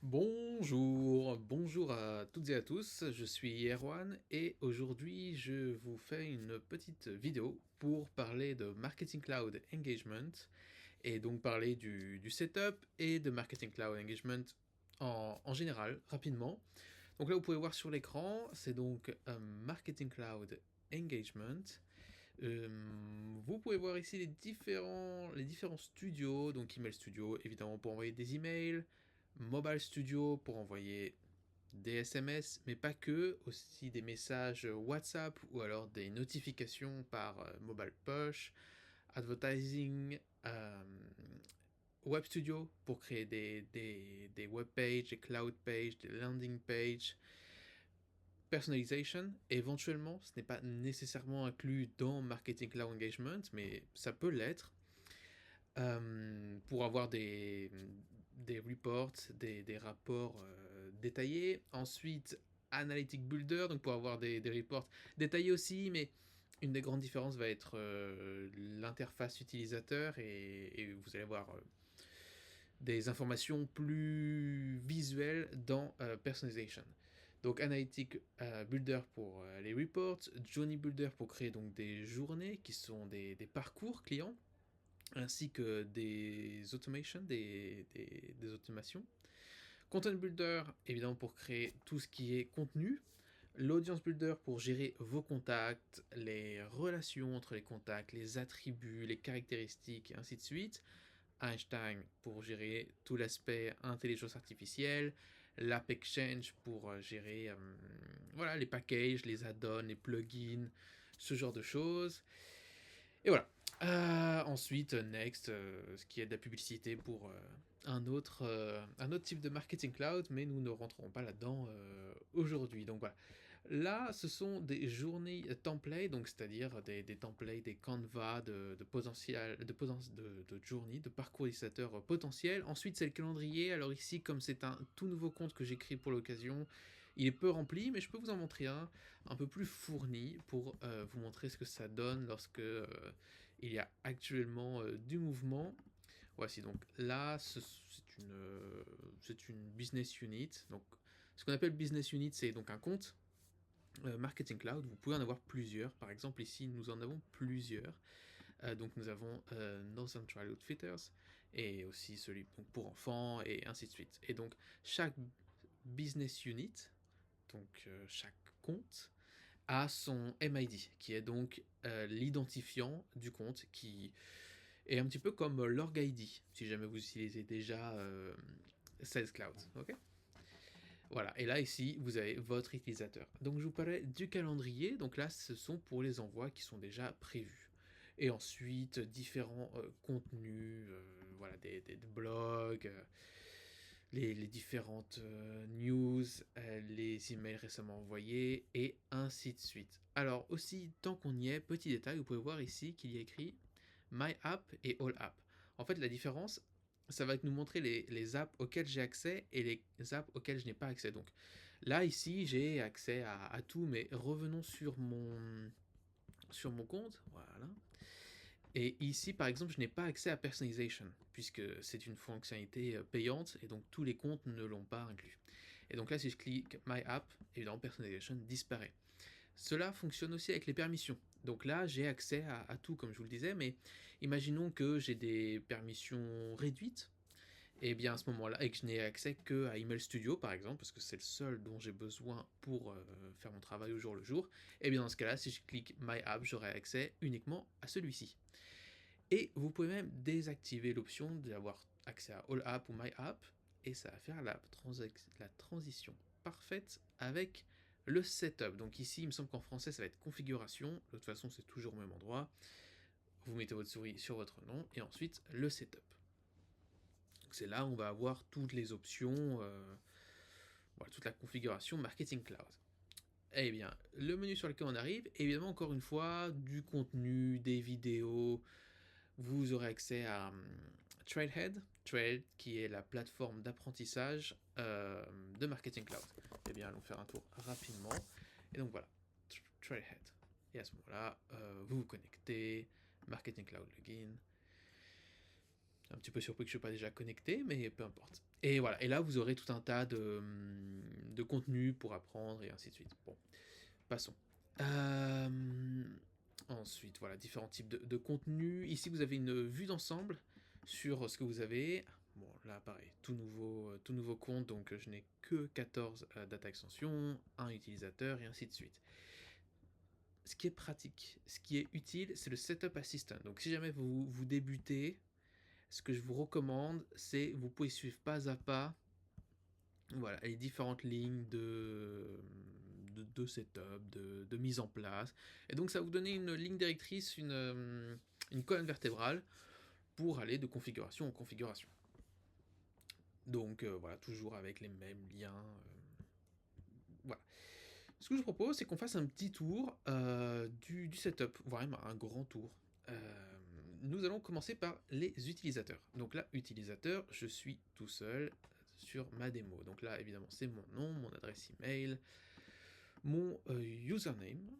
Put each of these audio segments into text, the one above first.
Bonjour à toutes et à tous, je suis Erwan et aujourd'hui je vous fais une petite vidéo pour parler de Marketing Cloud Engagement et donc parler du setup et de Marketing Cloud Engagement en général, rapidement. Donc là vous pouvez voir sur l'écran, c'est donc Marketing Cloud Engagement. Vous pouvez voir ici les différents studios, donc Email Studio évidemment pour envoyer des emails, Mobile Studio pour envoyer des SMS, mais pas que, aussi des messages WhatsApp ou alors des notifications par Mobile Push, Advertising, Web Studio pour créer des web pages, des cloud pages, des landing pages, Personalization, éventuellement, ce n'est pas nécessairement inclus dans Marketing Cloud Engagement, mais ça peut l'être, pour avoir des reports, des rapports détaillés. Ensuite, Analytic Builder, donc pour avoir des reports détaillés aussi, mais une des grandes différences va être l'interface utilisateur et vous allez avoir des informations plus visuelles dans Personalization. Donc Analytic Builder pour les reports, Journey Builder pour créer donc des journées qui sont des parcours clients, ainsi que des automations, des automations. Content Builder, évidemment, pour créer tout ce qui est contenu. L'Audience Builder pour gérer vos contacts, les relations entre les contacts, les attributs, les caractéristiques, et ainsi de suite. Einstein pour gérer tout l'aspect intelligence artificielle, l'App Exchange pour gérer voilà, les packages, les add-ons, les plugins, ce genre de choses. Et voilà. Ensuite, Next, ce qui est de la publicité pour un autre type de marketing cloud, mais nous ne rentrerons pas là-dedans aujourd'hui. Donc voilà. Là, ce sont des journées templates, donc c'est-à-dire des templates, des canvas de potentiel, de journée, de parcours utilisateur potentiel. Ensuite, c'est le calendrier. Alors ici, comme c'est un tout nouveau compte que j'ai créé pour l'occasion, il est peu rempli, mais je peux vous en montrer un peu plus fourni pour vous montrer ce que ça donne lorsque il y a actuellement du mouvement. Voici donc là, c'est une business unit. Donc, ce qu'on appelle business unit, c'est donc un compte Marketing Cloud. Vous pouvez en avoir plusieurs. Par exemple, ici, nous en avons plusieurs. Donc, nous avons Northern Trial Outfitters et aussi celui donc, pour enfants et ainsi de suite. Et donc, chaque business unit, donc chaque compte, a son MID, qui est donc l'identifiant du compte, qui est un petit peu comme l'org ID, si jamais vous utilisez déjà Sales Cloud. Ok. Voilà, et là ici, vous avez votre utilisateur. Donc je vous parlais du calendrier, donc là ce sont pour les envois qui sont déjà prévus. Et ensuite, différents contenus, voilà, des blogs, les différentes news, les emails récemment envoyés, et ainsi de suite. Alors aussi, tant qu'on y est, petit détail, vous pouvez voir ici qu'il y a écrit My App et All App. En fait, la différence, ça va nous montrer les apps auxquelles j'ai accès et les apps auxquelles je n'ai pas accès. Donc là, ici, j'ai accès à tout, mais revenons sur mon compte. Voilà. Et ici, par exemple, je n'ai pas accès à Personalization, puisque c'est une fonctionnalité payante, et donc tous les comptes ne l'ont pas inclus. Et donc là, si je clique My App, évidemment, Personalization disparaît. Cela fonctionne aussi avec les permissions. Donc là, j'ai accès à tout, comme je vous le disais, mais imaginons que j'ai des permissions réduites, et bien à ce moment-là, et que je n'ai accès que à Email Studio, par exemple, parce que c'est le seul dont j'ai besoin pour faire mon travail au jour le jour, et bien dans ce cas-là, si je clique My App, j'aurai accès uniquement à celui-ci. Et vous pouvez même désactiver l'option d'avoir accès à All App ou My App, et ça va faire la transition parfaite avec le setup. Donc ici, il me semble qu'en français, ça va être configuration. De toute façon, c'est toujours au même endroit. Vous mettez votre souris sur votre nom, et ensuite le setup. Donc c'est là où on va avoir toutes les options, voilà, toute la configuration Marketing Cloud. Eh bien, le menu sur lequel on arrive, évidemment, encore une fois, du contenu, des vidéos. Vous aurez accès à Trailhead, Trailhead qui est la plateforme d'apprentissage de Marketing Cloud. Eh bien, allons faire un tour rapidement. Et donc voilà, Trailhead. Et à ce moment-là, vous vous connectez, Marketing Cloud Login. Un petit peu surpris que je ne sois pas déjà connecté, mais peu importe. Et voilà, et là vous aurez tout un tas de contenus pour apprendre et ainsi de suite. Bon, passons. Ensuite, voilà, différents types de contenus. Ici vous avez une vue d'ensemble sur ce que vous avez. Bon, là pareil, tout nouveau compte, donc je n'ai que 14 data extensions, un utilisateur et ainsi de suite. Ce qui est pratique, ce qui est utile, c'est le Setup Assistant. Donc si jamais vous débutez, ce que je vous recommande, c'est vous pouvez suivre pas à pas, voilà, les différentes lignes de setup, de mise en place. Et donc ça va vous donner une ligne directrice, une colonne vertébrale pour aller de configuration en configuration. Donc voilà, toujours avec les mêmes liens. Voilà. Ce que je vous propose, c'est qu'on fasse un petit tour du setup, vraiment un grand tour. Nous allons commencer par les utilisateurs. Donc là, utilisateur, je suis tout seul sur ma démo. Donc là, évidemment, c'est mon nom, mon adresse email, mon username,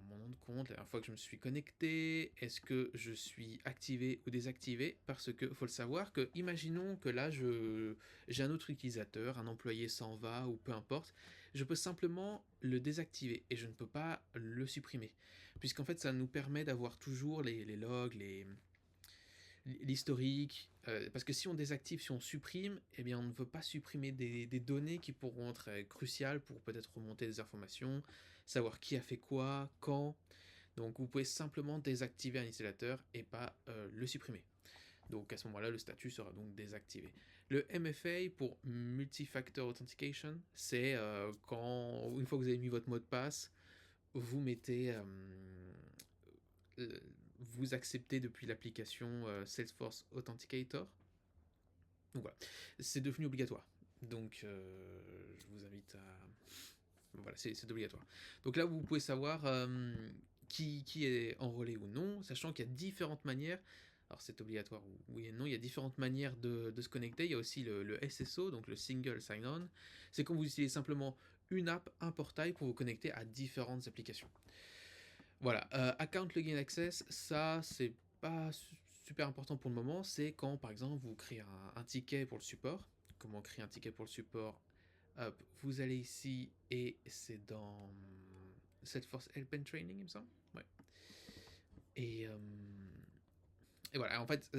mon nom de compte, la dernière fois que je me suis connecté, est-ce que je suis activé ou désactivé, parce que faut le savoir que, imaginons que là, j'ai un autre utilisateur, un employé s'en va ou peu importe, je peux simplement le désactiver et je ne peux pas le supprimer, puisqu'en fait ça nous permet d'avoir toujours les logs, l'historique, parce que si on désactive, si on supprime, eh bien on ne veut pas supprimer des données qui pourront être cruciales pour peut-être remonter des informations, savoir qui a fait quoi, quand. Donc vous pouvez simplement désactiver un utilisateur et pas le supprimer. Donc à ce moment-là, le statut sera donc désactivé. Le MFA pour Multi-Factor Authentication, c'est quand, une fois que vous avez mis votre mot de passe, vous mettez vous acceptez depuis l'application Salesforce Authenticator. Donc voilà, c'est devenu obligatoire. Donc je vous invite à... Voilà, c'est obligatoire. Donc là, vous pouvez savoir qui est enrôlé ou non, sachant qu'il y a différentes manières. Alors c'est obligatoire, oui et non, il y a différentes manières de se connecter. Il y a aussi le SSO, donc le Single Sign-On. C'est quand vous utilisez simplement une app, un portail pour vous connecter à différentes applications. Voilà, Account Login Access, ça c'est pas super important pour le moment, c'est quand par exemple vous créez un ticket pour le support. Comment créer un ticket pour le support? Hop, vous allez ici et c'est dans Salesforce Help and Training, il me semble. Ouais. Et, euh, et voilà, en fait,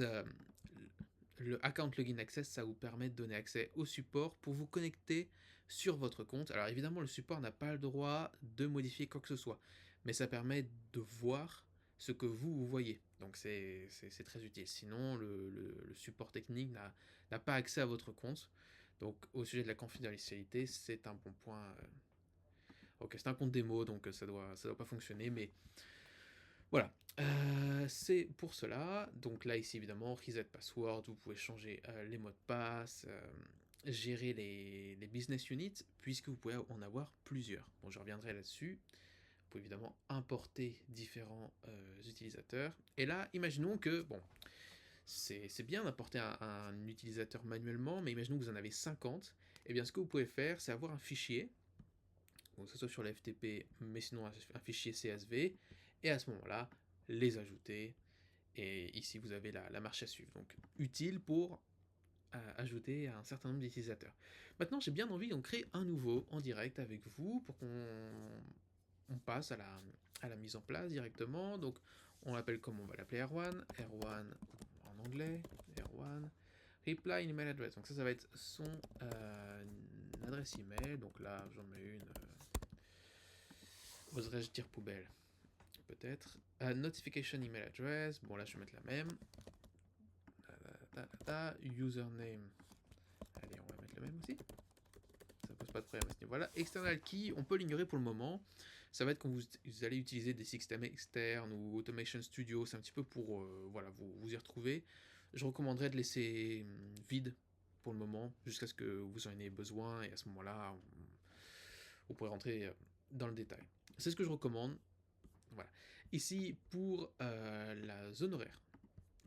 le Account Login Access, ça vous permet de donner accès au support pour vous connecter sur votre compte. Alors évidemment, le support n'a pas le droit de modifier quoi que ce soit, mais ça permet de voir ce que vous voyez. Donc c'est très utile. Sinon, le support technique n'a pas accès à votre compte. Donc au sujet de la confidentialité, c'est un bon point. Ok, c'est un compte démo, donc ça doit pas fonctionner, mais voilà, c'est pour cela. Donc là, ici, évidemment, reset password, vous pouvez changer les mots de passe, gérer les business units, puisque vous pouvez en avoir plusieurs. Bon, je reviendrai là-dessus. Vous pouvez évidemment importer différents utilisateurs. Et là, imaginons que, bon, c'est bien d'importer un utilisateur manuellement, mais imaginons que vous en avez 50. Et bien, ce que vous pouvez faire, c'est avoir un fichier, donc que ce soit sur le FTP, mais sinon un fichier CSV, et à ce moment-là, les ajouter. Et ici, vous avez la marche à suivre. Donc, utile pour ajouter un certain nombre d'utilisateurs. Maintenant, j'ai bien envie d'en créer un nouveau en direct avec vous pour qu'on passe à la mise en place directement. Donc, on l'appelle comme on va l'appeler R1. R1 en anglais. R1. Reply in email address. Donc, ça va être son adresse email. Donc là, j'en mets une. Oserais-je dire poubelle? Peut-être. Notification email address. Bon, là, je vais mettre la même. Username. Allez, on va mettre le même aussi. Ça pose pas de problème à ce niveau-là. External key, on peut l'ignorer pour le moment. Ça va être quand vous allez utiliser des systèmes externes ou Automation Studio. C'est un petit peu pour voilà, vous y retrouver. Je recommanderais de laisser vide pour le moment, jusqu'à ce que vous en ayez besoin. Et à ce moment-là, vous pourrez rentrer dans le détail. C'est ce que je recommande. Voilà. Ici, pour la zone horaire.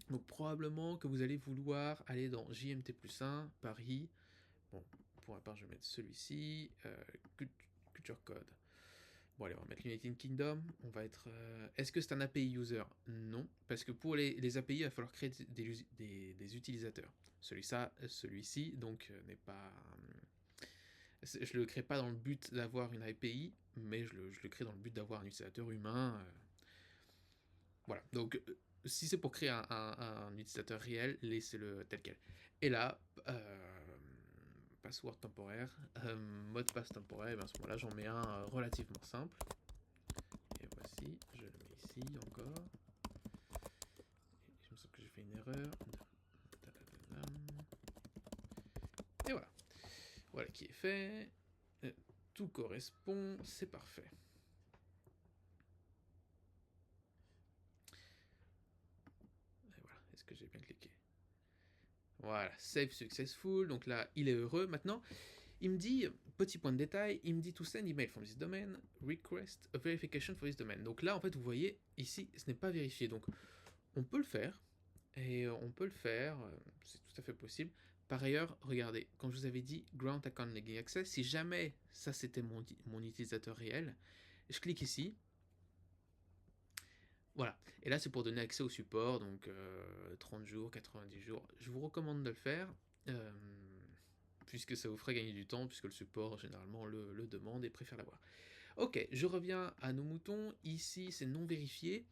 Donc probablement que vous allez vouloir aller dans JMT plus 1, Paris. Bon, pour ma part, je vais mettre celui-ci, Culture Code. Bon, allez, on va mettre l'United Kingdom. On va être. Est-ce que c'est un API user? Non, parce que pour les API, il va falloir créer des utilisateurs. Celui-ci, donc, n'est pas. Je le crée pas dans le but d'avoir une API, mais je le crée dans le but d'avoir un utilisateur humain. Voilà. Donc, si c'est pour créer un utilisateur réel, laissez-le tel quel. Et là, password temporaire, mot de passe temporaire, et bien à ce moment-là, j'en mets un relativement simple. Et voici, je le mets ici encore. Et je me sens que j'ai fait une erreur. Et voilà. Voilà qui est fait. Tout correspond, c'est parfait. Et voilà, est-ce que j'ai bien cliqué? Voilà, save successful. Donc là, il est heureux. Maintenant, il me dit, petit point de détail, il me dit to send email from this domain, request a verification for this domain. Donc là, en fait, vous voyez, ici, ce n'est pas vérifié. Donc, on peut le faire. Et on peut le faire, c'est tout à fait possible. Par ailleurs, regardez, comme je vous avais dit, Grant Account Logging Access, si jamais ça c'était mon utilisateur réel, je clique ici. Voilà. Et là, c'est pour donner accès au support, donc 30 jours, 90 jours. Je vous recommande de le faire, puisque ça vous ferait gagner du temps, puisque le support, généralement, le demande et préfère l'avoir. Ok, je reviens à nos moutons. Ici, c'est non vérifié.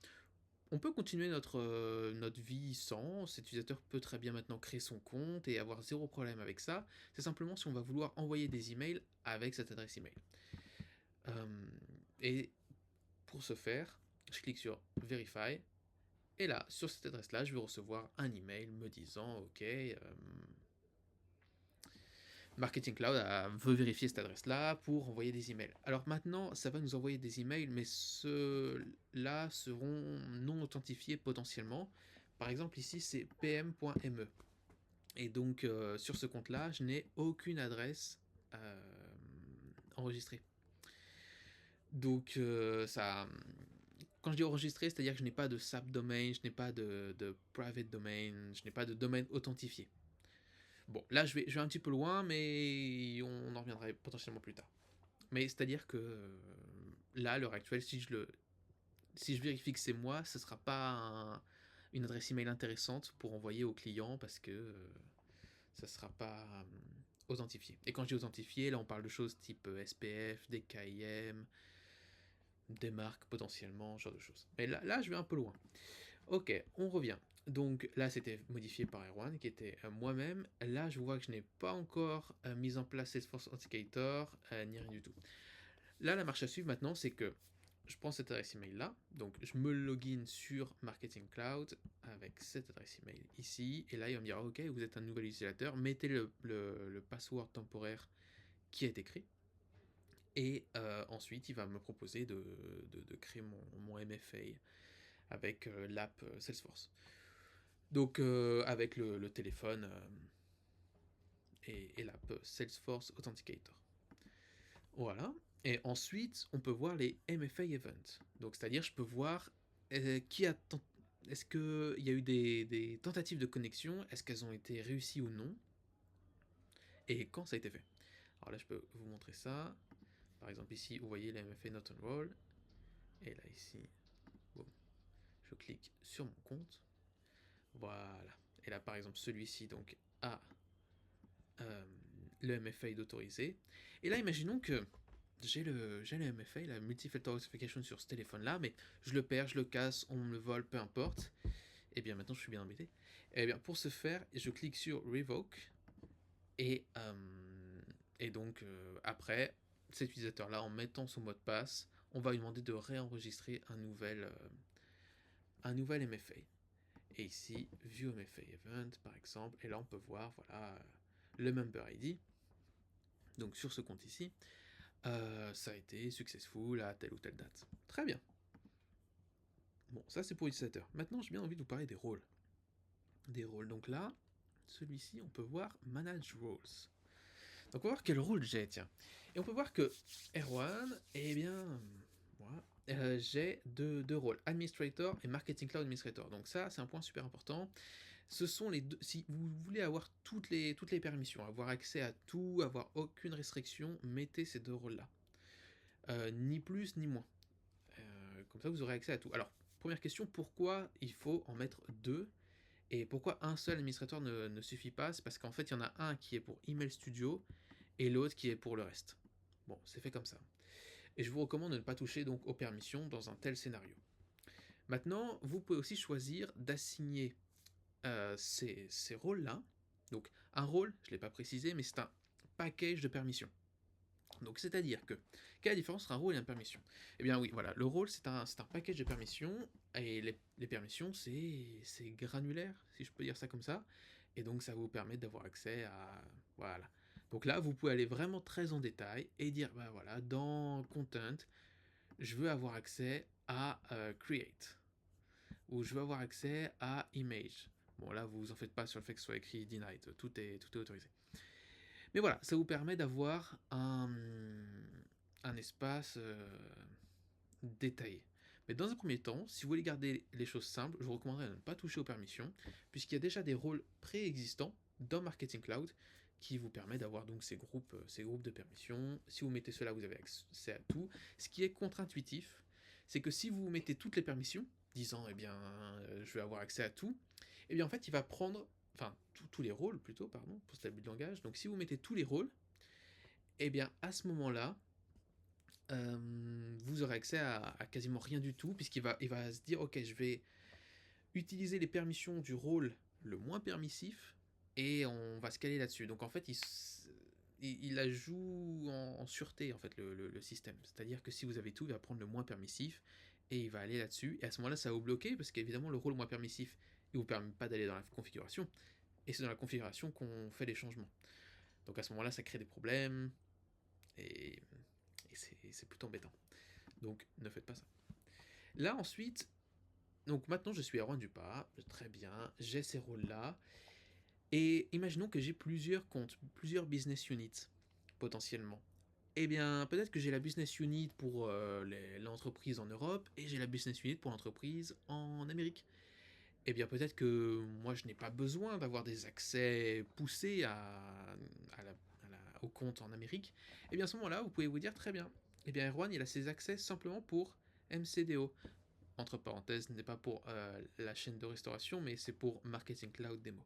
On peut continuer notre vie sans. Cet utilisateur peut très bien maintenant créer son compte et avoir zéro problème avec ça. C'est simplement si on va vouloir envoyer des emails avec cette adresse email. Et pour ce faire, je clique sur Verify. Et là, sur cette adresse-là, je vais recevoir un email me disant OK, Marketing Cloud veut vérifier cette adresse-là pour envoyer des emails. Alors maintenant, ça va nous envoyer des emails, mais ceux-là seront non authentifiés potentiellement. Par exemple, ici, c'est pm.me. Et donc, sur ce compte-là, je n'ai aucune adresse enregistrée. Donc, quand je dis enregistré, c'est-à-dire que je n'ai pas de subdomain, je n'ai pas de private domain, je n'ai pas de domaine authentifié. Bon, là, je vais un petit peu loin, mais on en reviendra potentiellement plus tard. Mais c'est-à-dire que là, à l'heure actuelle, si je vérifie que c'est moi, ce ne sera pas une adresse email intéressante pour envoyer au client parce que ça ne sera pas authentifié. Et quand je dis authentifié, là, on parle de choses type SPF, DKIM, des marques potentiellement, ce genre de choses. Mais là, je vais un peu loin. Ok, on revient. Donc là, c'était modifié par Erwan, qui était moi-même. Là, je vois que je n'ai pas encore mis en place Salesforce Authenticator, ni rien du tout. Là, la marche à suivre maintenant, c'est que je prends cette adresse email là, donc je me login sur Marketing Cloud avec cette adresse email ici, et là, il va me dire, ok, vous êtes un nouvel utilisateur, mettez le password temporaire qui est écrit. Et ensuite, il va me proposer de créer mon MFA avec l'app Salesforce. Donc avec le téléphone et l'app Salesforce Authenticator. Voilà. Et ensuite, on peut voir les MFA events. Donc c'est-à-dire, je peux voir est-ce qu'il y a eu des tentatives de connexion, est-ce qu'elles ont été réussies ou non, et quand ça a été fait. Alors là, je peux vous montrer ça. Par exemple, ici, vous voyez les MFA not enroll. Et là, ici, boum, je clique sur mon compte. Voilà. Et là, par exemple, celui-ci donc a le MFA d'autoriser. Et là, imaginons que j'ai le MFA, la Multi-Factor Authentication sur ce téléphone-là, mais je le perds, je le casse, on me le vole, peu importe. Et bien maintenant, je suis bien embêté. Et bien pour ce faire, je clique sur Revoke. Et donc, après, cet utilisateur-là, en mettant son mot de passe, on va lui demander de réenregistrer un nouvel MFA. Et ici, View MFA Event, par exemple. Et là, on peut voir, voilà, le Member ID. Donc, sur ce compte ici, ça a été successful à telle ou telle date. Très bien. Bon, ça, c'est pour l'utilisateur. Maintenant, j'ai bien envie de vous parler des rôles. Des rôles. Donc là, celui-ci, on peut voir Manage Roles. Donc, on va voir quel rôle j'ai, tiens. Et on peut voir que Erwan, eh bien, moi, j'ai deux rôles, Administrator et Marketing Cloud Administrator. Donc ça, c'est un point super important. Ce sont les deux. Si vous voulez avoir toutes les permissions, avoir accès à tout, avoir aucune restriction, mettez ces deux rôles-là. ni plus ni moins. Comme ça, vous aurez accès à tout. Alors, première question, pourquoi il faut en mettre deux? Et pourquoi un seul administrateur ne suffit pas? C'est parce qu'en fait, il y en a un qui est pour Email Studio et l'autre qui est pour le reste. Bon, c'est fait comme ça. Et je vous recommande de ne pas toucher donc aux permissions dans un tel scénario. Maintenant, vous pouvez aussi choisir d'assigner ces rôles-là. Donc, un rôle, je ne l'ai pas précisé, mais c'est un package de permissions. Donc, c'est-à-dire que, quelle est la différence entre un rôle et une permission? Eh bien, oui, voilà, le rôle, c'est un package de permissions, et les permissions, c'est granulaire, si je peux dire ça comme ça, et donc ça vous permet d'avoir accès à... Voilà. Donc là, vous pouvez aller vraiment très en détail et dire, bah voilà, dans Content, je veux avoir accès à Create, ou je veux avoir accès à Image. Bon, là, vous vous en faites pas sur le fait que ce soit écrit Denied, tout est autorisé. Mais voilà, ça vous permet d'avoir un espace détaillé. Mais dans un premier temps, si vous voulez garder les choses simples, je vous recommanderais de ne pas toucher aux permissions, puisqu'il y a déjà des rôles préexistants dans Marketing Cloud qui vous permet d'avoir donc ces groupes de permissions. Si vous mettez cela, vous avez accès à tout. Ce qui est contre-intuitif, c'est que si vous mettez toutes les permissions, disant eh bien je vais avoir accès à tout, eh bien en fait il va prendre, enfin tous les rôles plutôt, pardon, pour cet abus de langage. Donc si vous mettez tous les rôles, eh bien à ce moment-là, vous aurez accès à quasiment rien du tout, il va se dire ok, je vais utiliser les permissions du rôle le moins permissif et on va se caler là-dessus. Donc en fait, il la joue en sûreté en fait le système. C'est-à-dire que si vous avez tout, il va prendre le moins permissif et il va aller là-dessus. Et à ce moment-là, ça va vous bloquer parce qu'évidemment, le rôle moins permissif, il vous permet pas d'aller dans la configuration. Et c'est dans la configuration qu'on fait les changements. Donc à ce moment-là, ça crée des problèmes et c'est plutôt embêtant. Donc ne faites pas ça. Là ensuite, donc maintenant je suis Erwan Dupas, très bien, j'ai ces rôles-là. Et imaginons que j'ai plusieurs comptes, plusieurs business units potentiellement. Eh bien, peut-être que j'ai la business unit pour l'entreprise en Europe et j'ai la business unit pour l'entreprise en Amérique. Eh bien, peut-être que moi, je n'ai pas besoin d'avoir des accès poussés au compte en Amérique. Eh bien, à ce moment-là, vous pouvez vous dire très bien. Eh bien, Erwan, il a ses accès simplement pour MCDO. Entre parenthèses, ce n'est pas pour la chaîne de restauration, mais c'est pour Marketing Cloud Demo.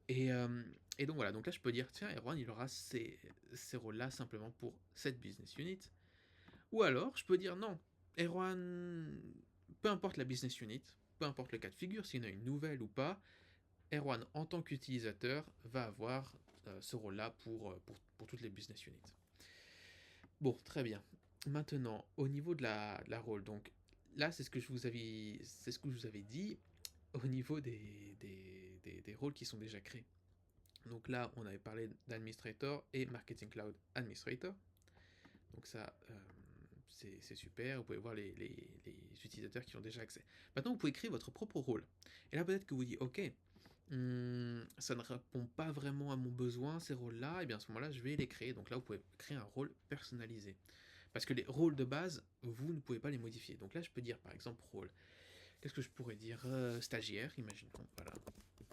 Et, euh, et donc voilà, donc là je peux dire, tiens, Erwan, il aura ces rôles-là simplement pour cette business unit. Ou alors, je peux dire, non, Erwan, peu importe la business unit, peu importe le cas de figure, s'il y en a une nouvelle ou pas, Erwan, en tant qu'utilisateur, va avoir ce rôle-là pour toutes les business units. Bon, très bien. Maintenant, au niveau de la rôle, donc là, c'est ce que je vous avais dit au niveau des rôles qui sont déjà créés. Donc là, on avait parlé d'Administrator et Marketing Cloud Administrator. Donc ça, c'est super. Vous pouvez voir les utilisateurs qui ont déjà accès. Maintenant, vous pouvez créer votre propre rôle. Et là, peut-être que vous dites, ok, ça ne répond pas vraiment à mon besoin, ces rôles-là. Et bien à ce moment-là, je vais les créer. Donc là, vous pouvez créer un rôle personnalisé. Parce que les rôles de base, vous ne pouvez pas les modifier. Donc là, je peux dire, par exemple, rôle. Qu'est-ce que je pourrais dire stagiaire, imaginons. Voilà.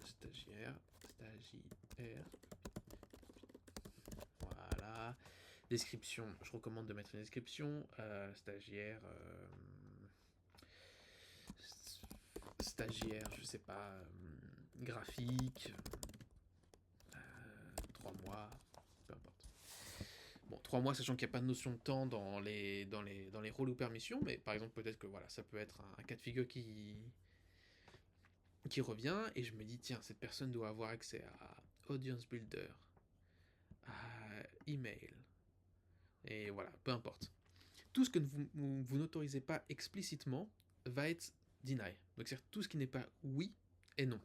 Stagiaire. Voilà. Description, je recommande de mettre une description. Stagiaire. Stagiaire, je sais pas. Graphique. 3 mois. Peu importe. Bon, 3 mois, sachant qu'il n'y a pas de notion de temps dans les rôles ou permissions, mais par exemple, peut-être que voilà, ça peut être un cas de figure qui revient, et je me dis, tiens, cette personne doit avoir accès à Audience Builder, à email, et voilà, peu importe. Tout ce que vous n'autorisez pas explicitement va être deny. Donc c'est tout ce qui n'est pas oui et non,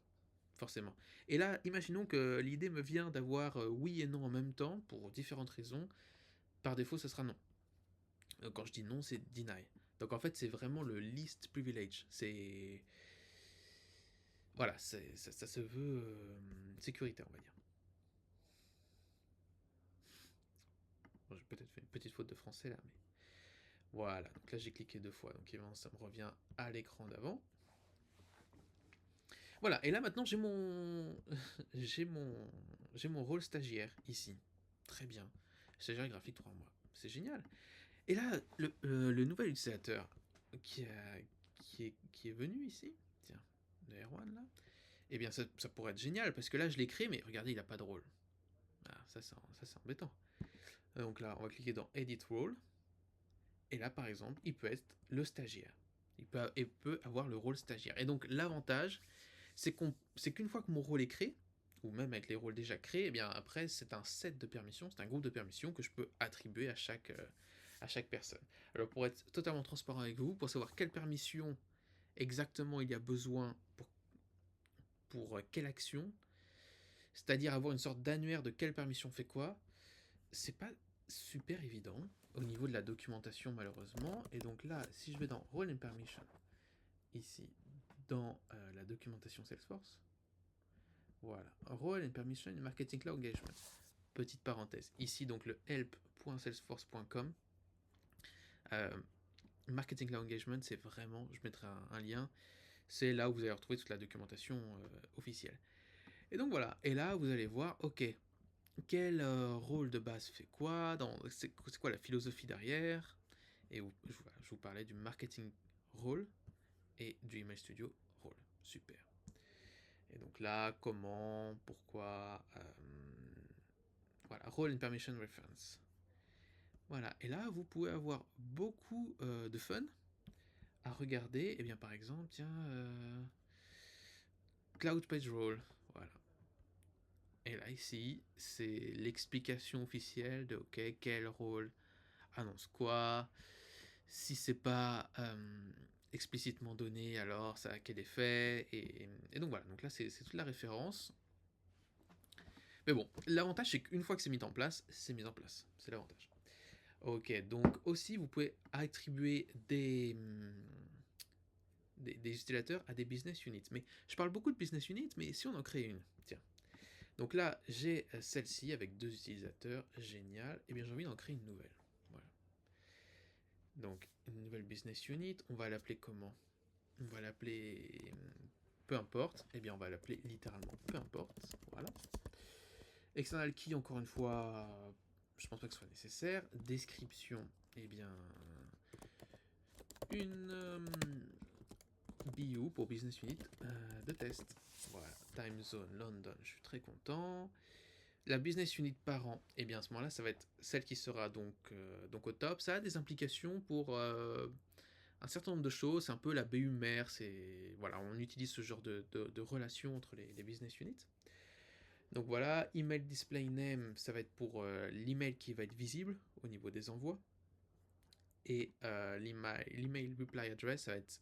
forcément. Et là, imaginons que l'idée me vient d'avoir oui et non en même temps, pour différentes raisons. Par défaut, ce sera non. Quand je dis non, c'est deny. Donc en fait, c'est vraiment le least privilege. C'est... Voilà, ça se veut sécuritaire, on va dire. Bon, j'ai peut-être fait une petite faute de français là, mais... Voilà, donc là j'ai cliqué 2 fois, donc évidemment ça me revient à l'écran d'avant. Voilà, et là maintenant j'ai mon... j'ai mon rôle stagiaire ici. Très bien. Stagiaire graphique 3 mois. C'est génial. Et là, le nouvel utilisateur qui, qui est venu ici, tiens, le R1 là, eh bien ça pourrait être génial parce que là je l'ai créé, mais regardez, il n'a pas de rôle. Ah, ça c'est embêtant. Donc là, on va cliquer dans Edit Role. Et là, par exemple, il peut être le stagiaire. Il peut avoir le rôle stagiaire. Et donc, l'avantage, c'est qu'une fois que mon rôle est créé, ou même avec les rôles déjà créés, eh bien après, c'est un set de permissions, c'est un groupe de permissions que je peux attribuer à chaque personne. Alors, pour être totalement transparent avec vous, pour savoir quelle permission exactement il y a besoin pour quelle action, c'est-à-dire avoir une sorte d'annuaire de quelle permission fait quoi, c'est pas super évident au niveau de la documentation malheureusement. Et donc là, si je vais dans Role and Permission, ici, dans la documentation Salesforce, voilà, Role and Permission in Marketing Cloud Engagement. Petite parenthèse, ici donc le help.salesforce.com. Marketing Cloud Engagement, c'est vraiment, je mettrai un lien, c'est là où vous allez retrouver toute la documentation officielle. Et donc voilà, et là vous allez voir, ok, quel rôle de base fait quoi, c'est quoi la philosophie derrière, et je vous parlais du marketing role et du Email Studio role. Super. Et donc là, comment, pourquoi, voilà, role and permission reference. Voilà, et là, vous pouvez avoir beaucoup de fun à regarder. Et eh bien, par exemple, tiens, Cloud Page Role. Voilà. Et là, ici, c'est l'explication officielle de, ok, quel rôle annonce quoi. Si c'est pas explicitement donné, alors ça a quel effet. Et donc voilà, donc là, c'est toute la référence. Mais bon, l'avantage, c'est qu'une fois que c'est mis en place, c'est mis en place. C'est l'avantage. Ok, donc aussi, vous pouvez attribuer des utilisateurs à des business units. Mais je parle beaucoup de business units, mais si on en crée une, tiens. Donc là, j'ai celle-ci avec 2 utilisateurs, génial. Et bien j'ai envie d'en créer une nouvelle. Voilà. Donc une nouvelle business unit, on va l'appeler comment? On va l'appeler peu importe. Et bien on va l'appeler littéralement peu importe. Voilà. External key, encore une fois, je pense pas que ce soit nécessaire. Description, et bien une BU pour Business Unit de test. Voilà, Time Zone London, je suis très content. La Business Unit par an, et bien à ce moment-là, ça va être celle qui sera donc au top. Ça a des implications pour un certain nombre de choses. C'est un peu la BU mère. Voilà, on utilise ce genre de relation entre les Business Units. Donc voilà, Email Display Name, ça va être pour l'email qui va être visible au niveau des envois. Et l'email Reply Address, ça va être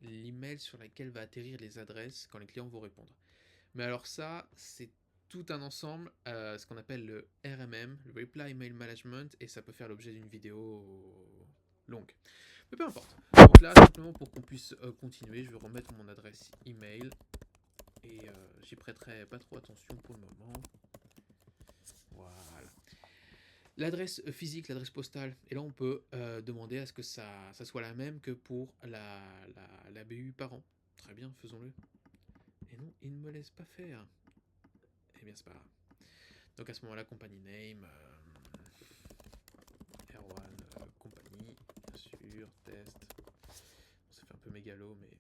l'email sur lequel va atterrir les adresses quand les clients vont répondre. Mais alors ça, c'est tout un ensemble, ce qu'on appelle le RMM, le Reply Email Management, et ça peut faire l'objet d'une vidéo longue. Mais peu importe. Donc là, simplement pour qu'on puisse continuer, je vais remettre mon adresse email, et j'y prêterai pas trop attention pour le moment. Voilà. L'adresse physique, l'adresse postale, et là on peut demander à ce que ça soit la même que pour la BU par an. Très bien, faisons-le. Et non, il ne me laisse pas faire. Eh bien, c'est pas grave. Donc à ce moment-là, company name, R1, compagnie, bien sûr, test. On s'est fait un peu mégalo, mais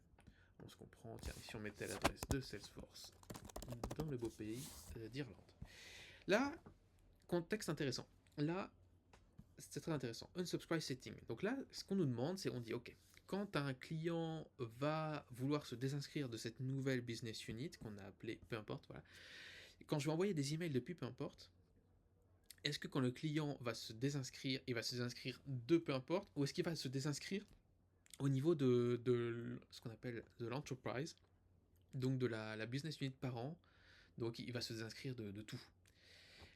on se comprend. Tiens, ici on mettait l'adresse de Salesforce dans le beau pays d'Irlande. Là, contexte intéressant. Là, c'est très intéressant. Unsubscribe setting. Donc là, ce qu'on nous demande, c'est on dit ok, quand un client va vouloir se désinscrire de cette nouvelle business unit qu'on a appelée peu importe, voilà. Quand je vais envoyer des emails depuis peu importe, est-ce que quand le client va se désinscrire, il va se désinscrire de peu importe, ou est-ce qu'il va se désinscrire au niveau de ce qu'on appelle de l'enterprise, donc de la business unit par an, donc il va se désinscrire de tout.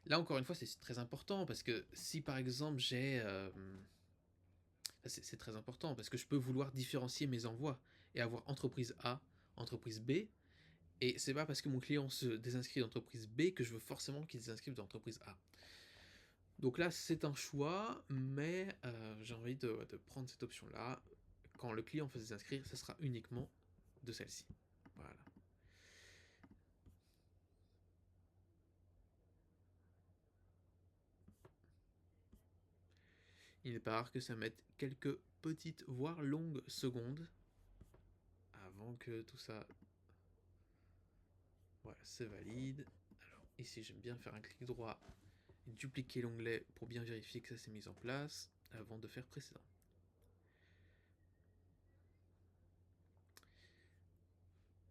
Là encore une fois c'est très important parce que si par exemple j'ai... c'est très important parce que je peux vouloir différencier mes envois et avoir entreprise A, entreprise B, et c'est pas parce que mon client se désinscrit d'entreprise B que je veux forcément qu'il se désinscrive d'entreprise A. Donc là, c'est un choix, mais j'ai envie de prendre cette option-là. Quand le client fait s'inscrire, ce sera uniquement de celle-ci. Voilà. Il n'est pas rare que ça mette quelques petites, voire longues secondes avant que tout ça... Voilà, c'est valide. Alors ici, j'aime bien faire un clic droit, dupliquer l'onglet pour bien vérifier que ça s'est mis en place avant de faire précédent.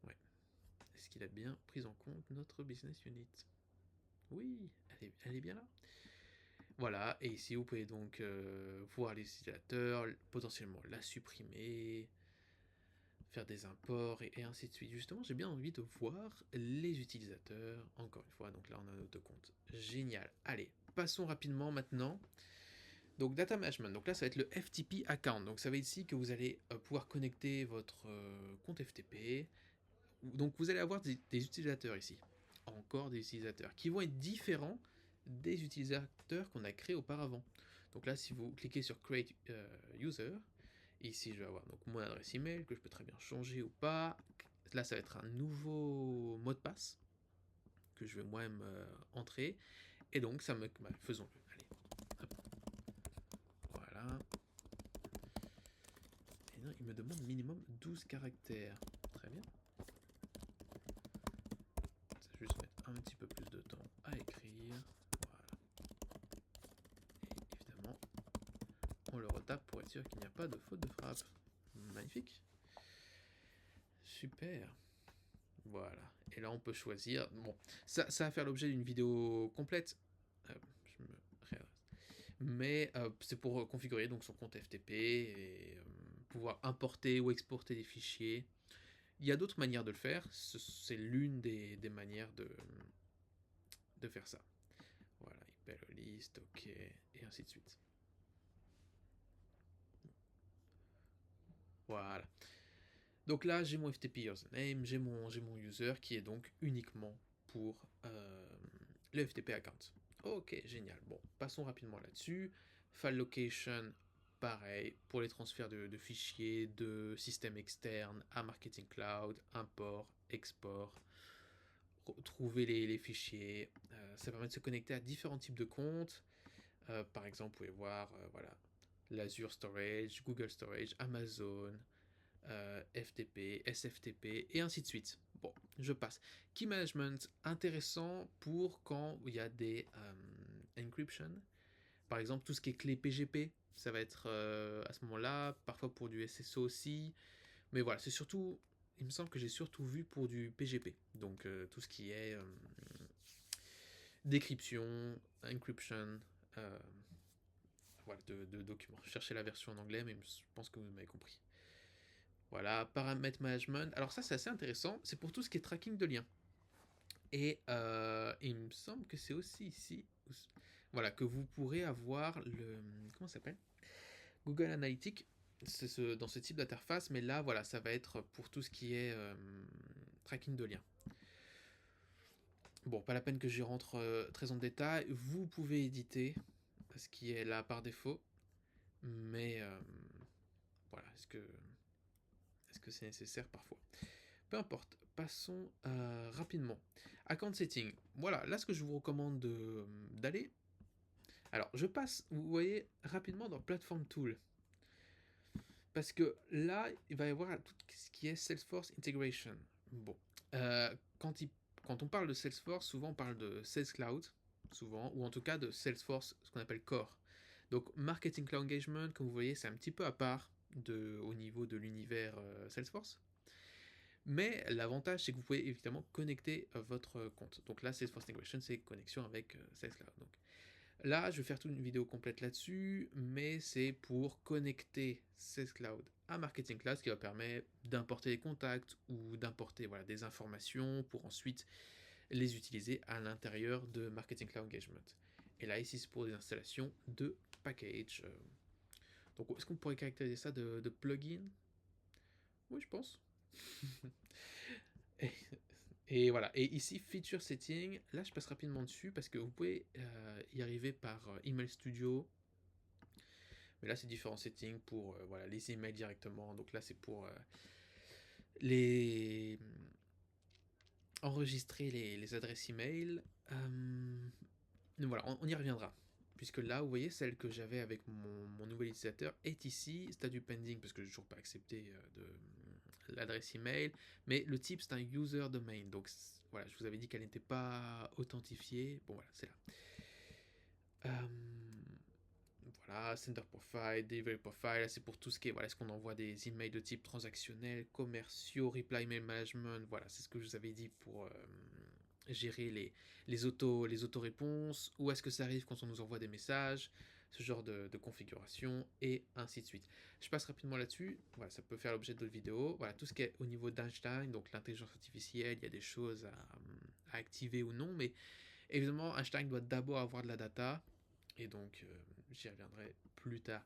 Ouais. Est-ce qu'il a bien pris en compte notre business unit? Oui, elle est bien là. Voilà, et ici vous pouvez donc voir les utilisateurs, potentiellement la supprimer, faire des imports et ainsi de suite. Justement, j'ai bien envie de voir les utilisateurs, encore une fois, donc là on a notre compte. Génial. Allez, passons rapidement maintenant. Donc Data Management, donc là ça va être le FTP account. Donc ça va être ici que vous allez pouvoir connecter votre compte FTP. Donc vous allez avoir des utilisateurs ici. Encore des utilisateurs qui vont être différents des utilisateurs qu'on a créés auparavant. Donc là, si vous cliquez sur Create User, ici je vais avoir donc mon adresse email que je peux très bien changer ou pas. Là, ça va être un nouveau mot de passe que je vais moi-même entrer. Et donc, ça me. Bah, faisons-le. Allez. Hop. Voilà. Et non, il me demande minimum 12 caractères. Très bien. Ça va juste mettre un petit peu plus de temps à écrire. Voilà. Et évidemment, on le retape pour être sûr qu'il n'y a pas de faute de frappe. Magnifique. Super. Voilà. Et là, on peut choisir. Bon, ça va faire l'objet d'une vidéo complète. Je me réadresse. Mais c'est pour configurer donc son compte FTP et pouvoir importer ou exporter des fichiers. Il y a d'autres manières de le faire. C'est l'une des manières de faire ça. Voilà, email list, ok, et ainsi de suite. Voilà. Donc là, j'ai mon FTP username, j'ai mon user qui est donc uniquement pour le FTP account. Ok, génial. Bon, passons rapidement là-dessus. File location, pareil, pour les transferts de fichiers de systèmes externes à Marketing Cloud, import, export, trouver les fichiers. Ça permet de se connecter à différents types de comptes. Par exemple, vous pouvez voir, voilà, l'Azure Storage, Google Storage, Amazon, FTP, SFTP, et ainsi de suite. Bon, je passe. Key management, intéressant pour quand il y a des encryption. Par exemple, tout ce qui est clé PGP, ça va être à ce moment-là, parfois pour du SSO aussi. Mais voilà, c'est surtout, il me semble que j'ai surtout vu pour du PGP. Donc tout ce qui est décryption, encryption, euh, voilà, de documents. Je cherchais la version en anglais, mais je pense que vous m'avez compris. Voilà, paramètres management. Alors ça, c'est assez intéressant. C'est pour tout ce qui est tracking de liens. Et il me semble que c'est aussi ici, voilà, que vous pourrez avoir le, comment ça s'appelle, Google Analytics. C'est dans ce type d'interface, mais là, voilà, ça va être pour tout ce qui est tracking de liens. Bon, pas la peine que j'y rentre très en détail. Vous pouvez éditer ce qui est là par défaut, mais voilà, est-ce que c'est nécessaire parfois? Peu importe, passons rapidement. Account setting. Voilà, là ce que je vous recommande d'aller. Alors, je passe, vous voyez, rapidement dans Platform Tool. Parce que là, il va y avoir tout ce qui est Salesforce Integration. Bon, quand on parle de Salesforce, souvent on parle de Sales Cloud, souvent, ou en tout cas de Salesforce, ce qu'on appelle Core. Donc, Marketing Cloud Engagement, comme vous voyez, c'est un petit peu à part au niveau de l'univers Salesforce. Mais l'avantage, c'est que vous pouvez évidemment connecter votre compte. Donc là, Salesforce Integration, c'est connexion avec Sales Cloud. Donc là, je vais faire toute une vidéo complète là-dessus, mais c'est pour connecter Sales Cloud à Marketing Cloud, ce qui va permettre d'importer des contacts ou d'importer voilà, des informations pour ensuite les utiliser à l'intérieur de Marketing Cloud Engagement. Et là, ici, c'est pour des installations de packages. Donc, est-ce qu'on pourrait caractériser ça de plugin? Oui, je pense. et, et voilà. Et ici, Feature Setting, là, je passe rapidement dessus parce que vous pouvez y arriver par Email Studio. Mais là, c'est différents settings pour voilà, les emails directement. Donc là, c'est pour les enregistrer les adresses email. Voilà, on y reviendra. puisque là, vous voyez, celle que j'avais avec mon nouvel utilisateur est ici, statut pending, parce que je n'ai toujours pas accepté l'adresse email, mais le type c'est un user domain, donc voilà, je vous avais dit qu'elle n'était pas authentifiée, bon voilà, c'est là. Voilà, sender profile, delivery profile, là c'est pour tout ce qui est, voilà, est-ce qu'on envoie des emails de type transactionnel, commerciaux, reply mail management, voilà, c'est ce que je vous avais dit pour gérer les auto-réponses, ou est-ce que ça arrive quand on nous envoie des messages, ce genre de configuration, et ainsi de suite. Je passe rapidement là-dessus, voilà, ça peut faire l'objet d'autres vidéos, voilà, tout ce qui est au niveau d'Einstein, donc l'intelligence artificielle, il y a des choses à activer ou non, mais évidemment, Einstein doit d'abord avoir de la data, et donc j'y reviendrai plus tard.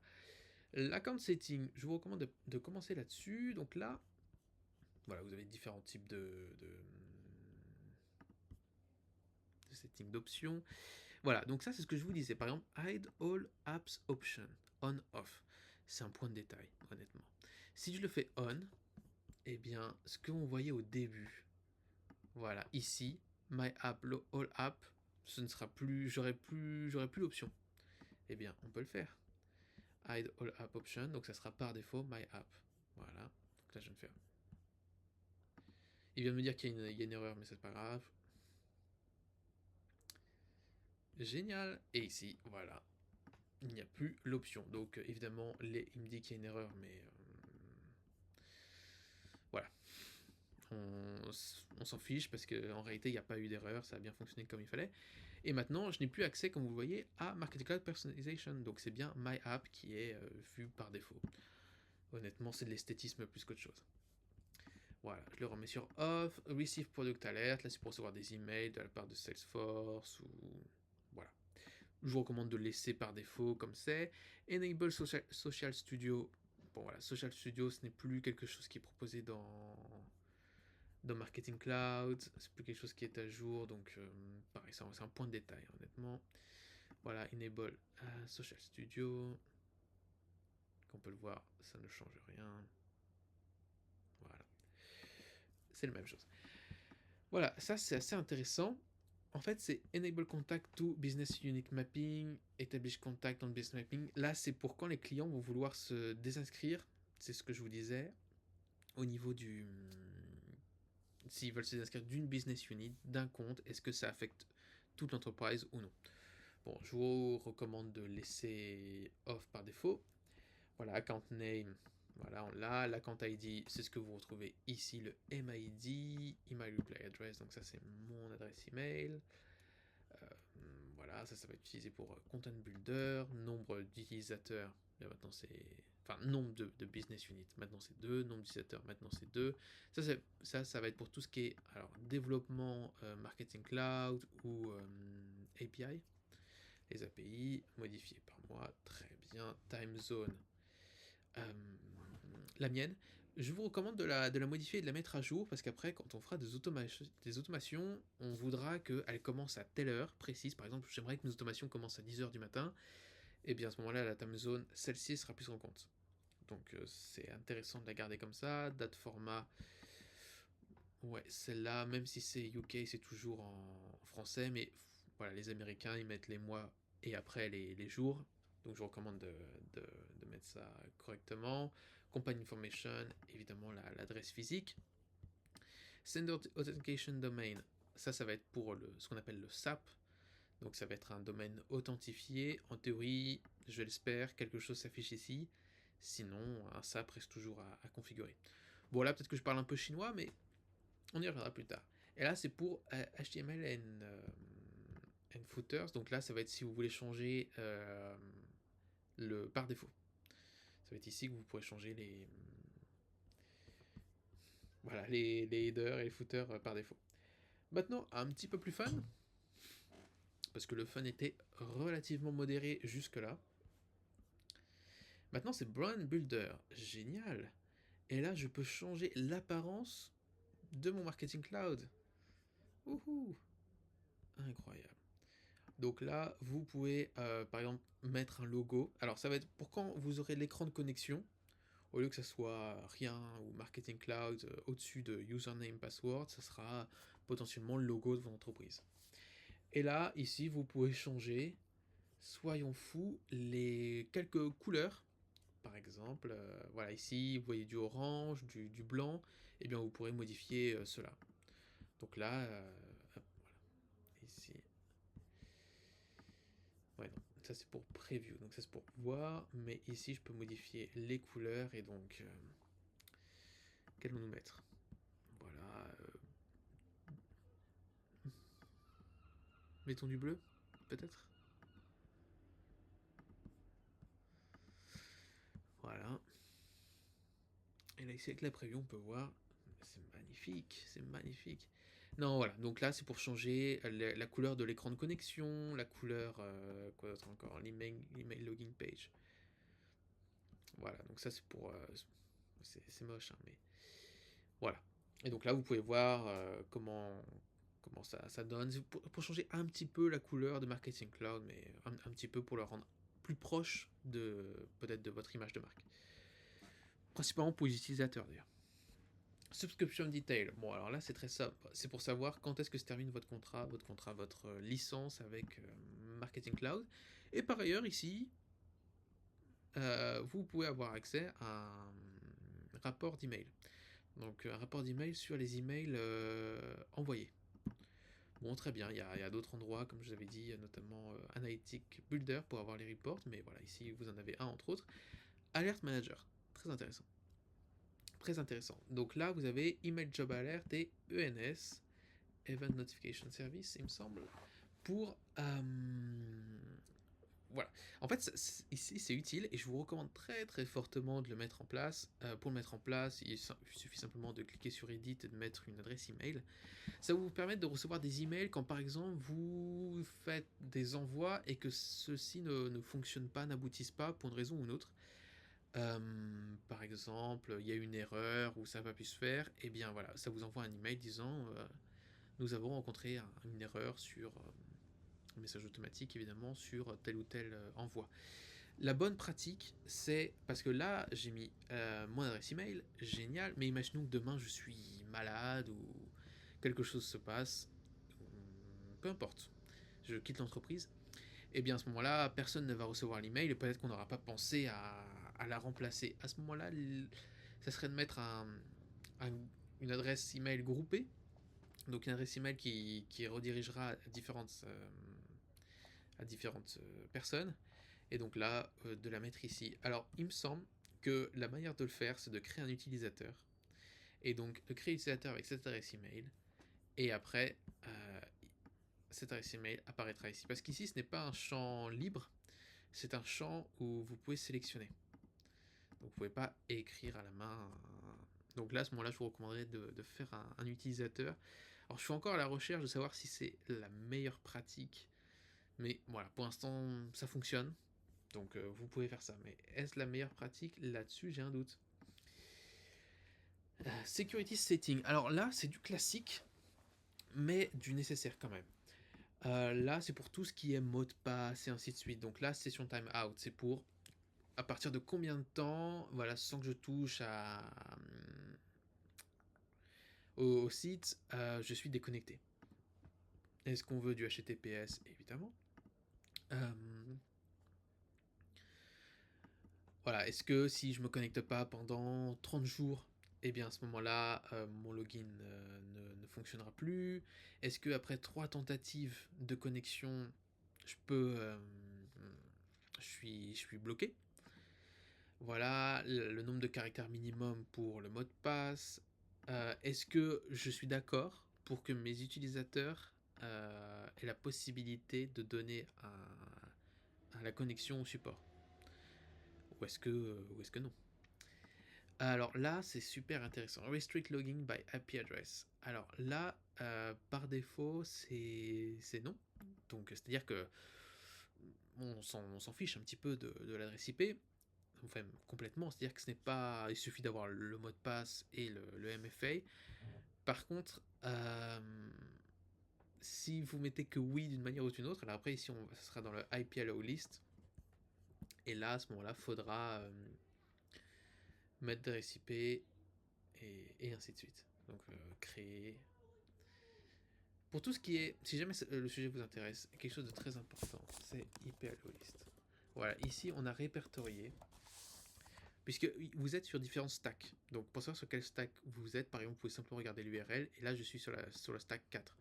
L'account setting, je vous recommande de commencer là-dessus. Donc là, voilà, vous avez différents types de setting d'options. Voilà, donc ça c'est ce que je vous disais. Par exemple, hide all apps option, on, off. C'est un point de détail, honnêtement. Si je le fais on, eh bien, ce que vous voyez au début, voilà, ici, my app, all app, ce ne sera plus, j'aurai plus l'option. Eh bien, on peut le faire. Hide all app option, donc ça sera par défaut my app. Voilà, donc là je viens de faire. Il vient de me dire qu'il y a une erreur, mais c'est pas grave. Génial. Et ici, voilà, il n'y a plus l'option. Donc évidemment, il me dit qu'il y a une erreur, mais voilà. On s'en fiche parce qu'en réalité, il n'y a pas eu d'erreur, ça a bien fonctionné comme il fallait. Et maintenant, je n'ai plus accès, comme vous le voyez, à Marketing Cloud Personalization. Donc c'est bien My App qui est vu par défaut. Honnêtement, c'est de l'esthétisme plus qu'autre chose. Voilà, je le remets sur off, receive product alert, là c'est pour recevoir des emails de la part de Salesforce ou voilà. Je vous recommande de le laisser par défaut comme c'est. Enable Social Studio. Bon voilà, Social Studio ce n'est plus quelque chose qui est proposé dans Marketing Cloud, c'est plus quelque chose qui est à jour, donc pareil, c'est un point de détail honnêtement. Voilà, Enable Social Studio. Comme on peut le voir, ça ne change rien. Voilà. C'est la même chose. Voilà, ça c'est assez intéressant. En fait, c'est Enable Contact to Business Unit Mapping, Establish Contact on Business Mapping. Là, c'est pour quand les clients vont vouloir se désinscrire. C'est ce que je vous disais. Au niveau du. S'ils veulent se désinscrire d'une business unit, d'un compte, est-ce que ça affecte toute l'entreprise ou non? Bon, je vous recommande de laisser off par défaut. Voilà, account name, voilà, on l'a. L'account ID, c'est ce que vous retrouvez ici, le MID, email reply address, donc ça c'est mon adresse email. Voilà, ça va être utilisé pour content builder, nombre d'utilisateurs, maintenant c'est. Enfin, nombre de business units, maintenant c'est 2, nombre d'utilisateurs, maintenant c'est 2. Ça va être pour tout ce qui est alors, développement marketing cloud ou API. Les API modifiés par mois, très bien. Time zone, la mienne. Je vous recommande de la modifier et de la mettre à jour parce qu'après, quand on fera des automations, on voudra qu'elles commencent à telle heure précise. Par exemple, j'aimerais que mes automations commencent à 10h du matin. Et bien à ce moment-là, la time zone, celle-ci sera plus en compte. Donc c'est intéressant de la garder comme ça. Date format, ouais, celle-là, même si c'est UK, c'est toujours en français. Mais voilà, les Américains, ils mettent les mois et après les jours. Donc je vous recommande de mettre ça correctement. Company Information, évidemment l'adresse physique. Sender Authentication Domain, ça va être pour ce qu'on appelle le SAP. Donc ça va être un domaine authentifié. En théorie, je l'espère, quelque chose s'affiche ici. Sinon, un SAP reste toujours à configurer. Bon là, peut-être que je parle un peu chinois, mais on y reviendra plus tard. Et là, c'est pour HTML and footers. Donc là, ça va être si vous voulez changer le par défaut. Ça va être ici que vous pourrez changer les headers et les footers par défaut. Maintenant, un petit peu plus fun, parce que le fun était relativement modéré jusque-là. Maintenant, c'est Brand Builder. Génial. Et là, je peux changer l'apparence de mon Marketing Cloud. Wouhou. Incroyable. Donc là, vous pouvez, par exemple, mettre un logo. Alors, ça va être pour quand vous aurez l'écran de connexion. Au lieu que ça soit rien ou Marketing Cloud au-dessus de username, password, ça sera potentiellement le logo de votre entreprise. Et là, ici, vous pouvez changer Soyons fous, les quelques couleurs, par exemple, voilà, ici, vous voyez du orange, du blanc, et bien vous pourrez modifier cela. Donc là, hop, voilà, ici. Ouais, non, ça c'est pour preview, donc ça c'est pour voir, mais ici je peux modifier les couleurs, et donc, qu'allons-nous mettre? Voilà, mettons du bleu, peut-être? Voilà. Et là, ici, avec la preview, on peut voir. C'est magnifique, c'est magnifique. Non, voilà. Donc là, c'est pour changer la couleur de l'écran de connexion, la couleur. Quoi d'autre encore? L'email login page. Voilà. Donc ça, c'est pour. C'est moche, hein, mais. Voilà. Et donc là, vous pouvez voir comment ça donne. C'est pour changer un petit peu la couleur de Marketing Cloud, mais un petit peu pour le rendre plus proche de peut-être de votre image de marque. Principalement pour les utilisateurs, d'ailleurs. Subscription detail. Bon, alors là, c'est très simple. C'est pour savoir quand est-ce que se termine votre licence avec Marketing Cloud. Et par ailleurs, ici, vous pouvez avoir accès à un rapport d'email. Donc, un rapport d'email sur les emails envoyés. Bon, très bien. Il y a d'autres endroits, comme je vous avais dit, notamment Analytic Builder pour avoir les reports. Mais voilà, ici, vous en avez un entre autres. Alert Manager. Très intéressant. Très intéressant. Donc là, vous avez Email Job Alert et ENS, Event Notification Service, il me semble, pour... voilà. En fait, ici, c'est utile et je vous recommande très très fortement de le mettre en place. Pour le mettre en place, il suffit simplement de cliquer sur Edit et de mettre une adresse email. Ça va vous permettre de recevoir des emails quand par exemple vous faites des envois et que ceux-ci ne fonctionnent pas, n'aboutissent pas pour une raison ou une autre. Par exemple, il y a une erreur ou ça n'a pas pu se faire, et bien voilà, ça vous envoie un email disant nous avons rencontré une erreur sur un message automatique évidemment sur tel ou tel envoi. La bonne pratique, c'est parce que là j'ai mis mon adresse email, génial, mais imaginons que demain je suis malade ou quelque chose se passe, peu importe, je quitte l'entreprise, et bien à ce moment-là, personne ne va recevoir l'email et peut-être qu'on n'aura pas pensé à la remplacer. À ce moment-là, ça serait de mettre une adresse email groupée, donc une adresse email qui redirigera à différentes personnes, et donc là, de la mettre ici. Alors, il me semble que la manière de le faire, c'est de créer un utilisateur, et donc de créer un utilisateur avec cette adresse email, et après, cette adresse email apparaîtra ici. Parce qu'ici, ce n'est pas un champ libre, c'est un champ où vous pouvez sélectionner. Donc vous ne pouvez pas écrire à la main. Donc là, à ce moment-là, je vous recommanderais de faire un utilisateur. Alors je suis encore à la recherche de savoir si c'est la meilleure pratique. Mais voilà, pour l'instant, ça fonctionne. Donc vous pouvez faire ça. Mais est-ce la meilleure pratique? Là-dessus, j'ai un doute. Security setting. Alors là, c'est du classique, mais du nécessaire quand même. Là, c'est pour tout ce qui est mot de passe et ainsi de suite. Donc là, session time out, c'est pour à partir de combien de temps, voilà, sans que je touche au site, je suis déconnecté. Est-ce qu'on veut du HTTPS? Évidemment. Euh, voilà, est-ce que si je me connecte pas pendant 30 jours, eh bien à ce moment-là, mon login ne fonctionnera plus? Est-ce que après 3 tentatives de connexion, je peux, je suis bloqué? Voilà, le nombre de caractères minimum pour le mot de passe. Est-ce que je suis d'accord pour que mes utilisateurs aient la possibilité de donner à la connexion au support? Ou est-ce que non? Alors là, c'est super intéressant. Restrict logging by IP address. Alors là, par défaut, c'est non. Donc c'est-à-dire que on s'en fiche un petit peu de l'adresse IP. Enfin, complètement, c'est-à-dire que ce n'est pas, il suffit d'avoir le mot de passe et le MFA. Par contre, si vous mettez que oui d'une manière ou d'une autre, alors après ici ça sera dans le IP allow list, et là à ce moment-là, faudra mettre d'adresse IP et ainsi de suite. Donc créer. Pour tout ce qui est, si jamais le sujet vous intéresse, quelque chose de très important, c'est IP Allo List. Voilà, ici on a répertorié, puisque vous êtes sur différents stacks. Donc pour savoir sur quel stack vous êtes, par exemple, vous pouvez simplement regarder l'URL, et là je suis sur le stack 4.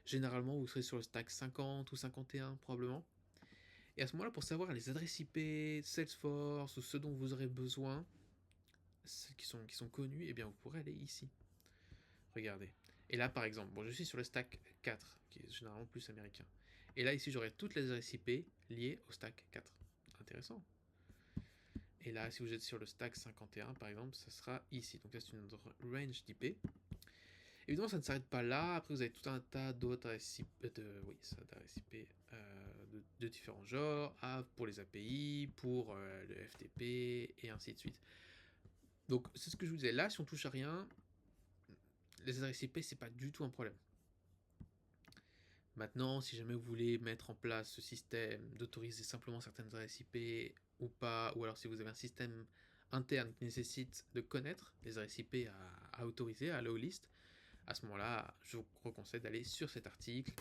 Généralement, vous serez sur le stack 50 ou 51 probablement. Et à ce moment-là, pour savoir les adresses IP, Salesforce ou ceux dont vous aurez besoin, ceux qui sont connus, eh bien vous pourrez aller ici. Regardez. Et là, par exemple, bon, je suis sur le stack 4, qui est généralement plus américain. Et là, ici, j'aurai toutes les adresses IP liées au stack 4. Intéressant. Et là, si vous êtes sur le stack 51, par exemple, ça sera ici. Donc là, c'est une range d'IP. Évidemment, ça ne s'arrête pas là. Après, vous avez tout un tas d'autres adresses IP, de différents genres, pour les API, pour le FTP, et ainsi de suite. Donc, c'est ce que je vous disais. Là, si on touche à rien, les adresses IP, c'est pas du tout un problème. Maintenant, si jamais vous voulez mettre en place ce système d'autoriser simplement certaines adresses IP ou pas, ou alors si vous avez un système interne qui nécessite de connaître les adresses IP à autoriser, à allow list, à ce moment-là, je vous conseille d'aller sur cet article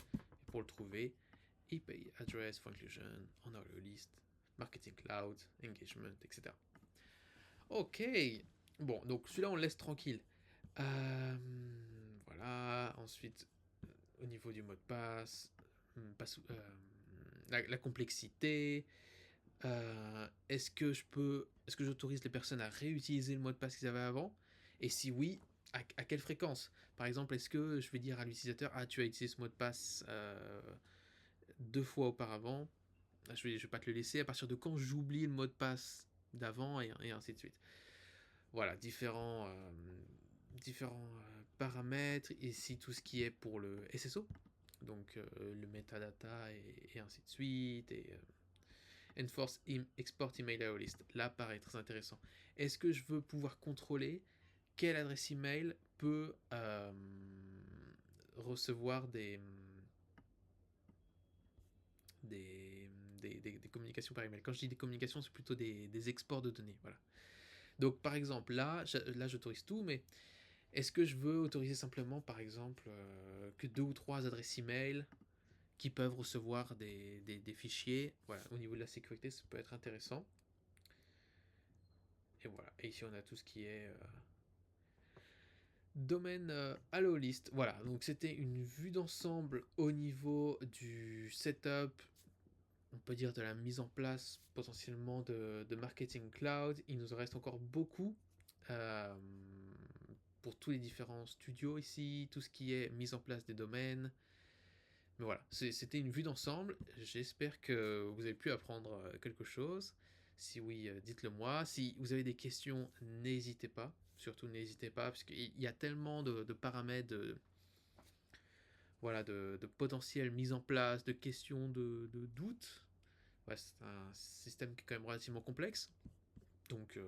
pour le trouver. IP Address for Inclusion on allow list, Marketing Cloud, Engagement, etc. Ok, bon, donc celui-là on le laisse tranquille. Voilà, ensuite, au niveau du mot de passe, la complexité, est-ce que j'autorise les personnes à réutiliser le mot de passe qu'ils avaient avant? Et si oui, à quelle fréquence? Par exemple, est-ce que je vais dire à l'utilisateur, ah, tu as utilisé ce mot de passe 2 fois auparavant, je vais pas te le laisser, à partir de quand j'oublie le mot de passe d'avant, et ainsi de suite. Voilà, différents paramètres, ici tout ce qui est pour le SSO, donc le metadata, et ainsi de suite, et Enforce Export Email AO List. Là, pareil, très intéressant. Est-ce que je veux pouvoir contrôler quelle adresse email peut recevoir des communications par email? Quand je dis des communications, c'est plutôt des exports de données. Voilà. Donc, par exemple, là j'autorise tout, mais est-ce que je veux autoriser simplement, par exemple, que 2 ou 3 adresses email qui peuvent recevoir des fichiers? Voilà, au niveau de la sécurité, ça peut être intéressant. Et voilà. Et ici, on a tout ce qui est domaine allow list. Voilà, donc c'était une vue d'ensemble au niveau du setup, on peut dire de la mise en place potentiellement de Marketing Cloud. Il nous en reste encore beaucoup euh, pour tous les différents studios ici, tout ce qui est mise en place des domaines. Mais voilà, c'était une vue d'ensemble. J'espère que vous avez pu apprendre quelque chose. Si oui, dites-le moi. Si vous avez des questions, n'hésitez pas. Surtout n'hésitez pas, parce qu'il y a tellement de paramètres, voilà, de potentielles mises en place, de questions, de doutes. Ouais, c'est un système qui est quand même relativement complexe. Donc,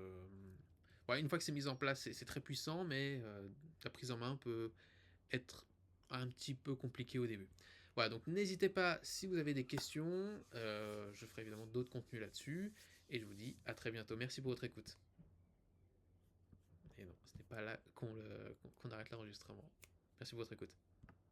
ouais, une fois que c'est mis en place, c'est très puissant, mais la prise en main peut être un petit peu compliquée au début. Voilà, donc n'hésitez pas si vous avez des questions. Je ferai évidemment d'autres contenus là-dessus. Et je vous dis à très bientôt. Merci pour votre écoute. Et non, ce n'est pas là qu'on arrête l'enregistrement. Merci pour votre écoute.